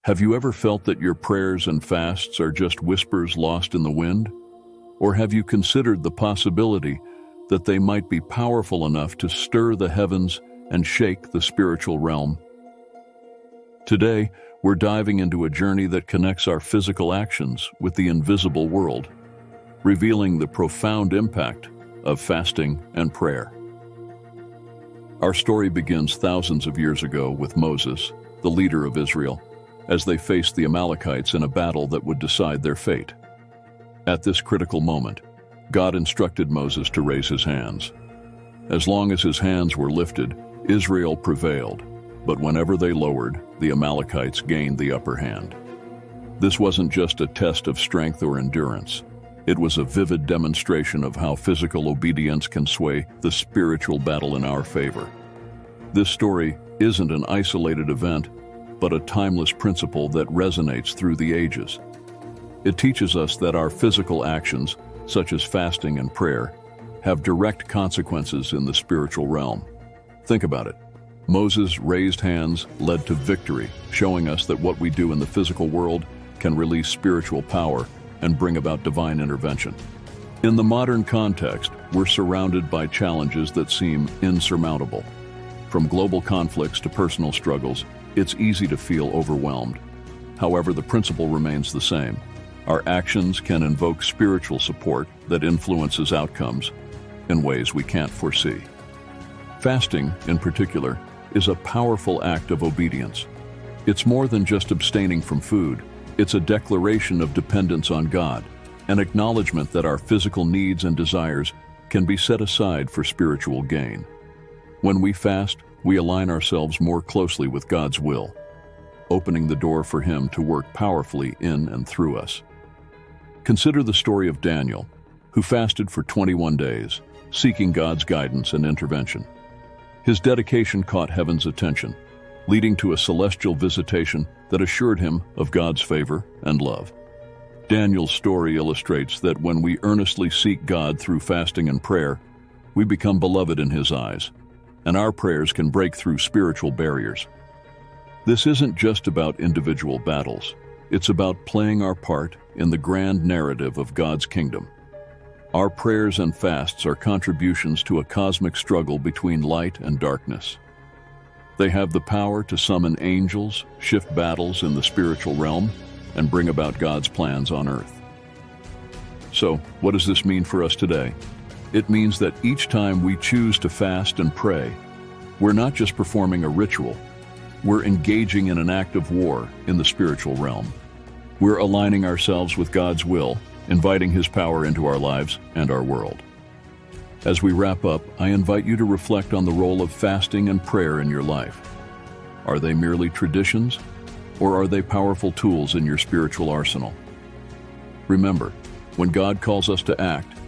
Have you ever felt that your prayers and fasts are just whispers lost in the wind? Or have you considered the possibility that they might be powerful enough to stir the heavens and shake the spiritual realm? Today, we're diving into a journey that connects our physical actions with the invisible world, revealing the profound impact of fasting and prayer. Our story begins thousands of years ago with Moses, the leader of Israel, as they faced the Amalekites in a battle that would decide their fate. At this critical moment, God instructed Moses to raise his hands. As long as his hands were lifted, Israel prevailed, but whenever they lowered, the Amalekites gained the upper hand. This wasn't just a test of strength or endurance. It was a vivid demonstration of how physical obedience can sway the spiritual battle in our favor. This story isn't an isolated event, but a timeless principle that resonates through the ages. It teaches us that our physical actions, such as fasting and prayer, have direct consequences in the spiritual realm. Think about it. Moses' raised hands led to victory, showing us that what we do in the physical world can release spiritual power and bring about divine intervention. In the modern context, we're surrounded by challenges that seem insurmountable. From global conflicts to personal struggles, it's easy to feel overwhelmed. However, the principle remains the same. Our actions can invoke spiritual support that influences outcomes in ways we can't foresee. Fasting, in particular, is a powerful act of obedience. It's more than just abstaining from food. It's a declaration of dependence on God, an acknowledgement that our physical needs and desires can be set aside for spiritual gain. When we fast, we align ourselves more closely with God's will, opening the door for Him to work powerfully in and through us. Consider the story of Daniel, who fasted for 21 days, seeking God's guidance and intervention. His dedication caught heaven's attention, leading to a celestial visitation that assured him of God's favor and love. Daniel's story illustrates that when we earnestly seek God through fasting and prayer, we become beloved in His eyes, and our prayers can break through spiritual barriers. This isn't just about individual battles. It's about playing our part in the grand narrative of God's kingdom. Our prayers and fasts are contributions to a cosmic struggle between light and darkness. They have the power to summon angels, shift battles in the spiritual realm, and bring about God's plans on earth. So, what does this mean for us today? It means that each time we choose to fast and pray, we're not just performing a ritual, we're engaging in an act of war in the spiritual realm. We're aligning ourselves with God's will, inviting His power into our lives and our world. As we wrap up, I invite you to reflect on the role of fasting and prayer in your life. Are they merely traditions, or are they powerful tools in your spiritual arsenal? Remember, when God calls us to act,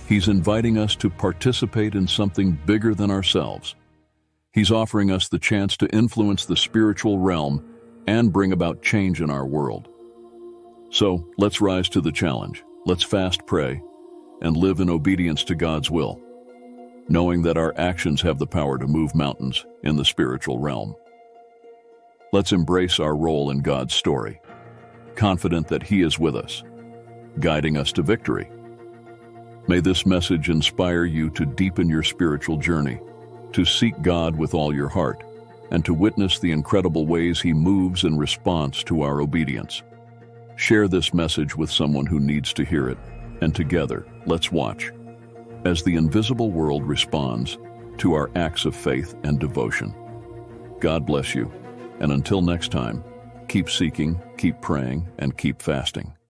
He's inviting us to participate in something bigger than ourselves. He's offering us the chance to influence the spiritual realm and bring about change in our world. So, let's rise to the challenge. Let's fast, pray, and live in obedience to God's will, knowing that our actions have the power to move mountains in the spiritual realm. Let's embrace our role in God's story, confident that He is with us, guiding us to victory. May this message inspire you to deepen your spiritual journey, to seek God with all your heart, and to witness the incredible ways He moves in response to our obedience. Share this message with someone who needs to hear it, and together, let's watch as the invisible world responds to our acts of faith and devotion. God bless you, and until next time, keep seeking, keep praying, and keep fasting.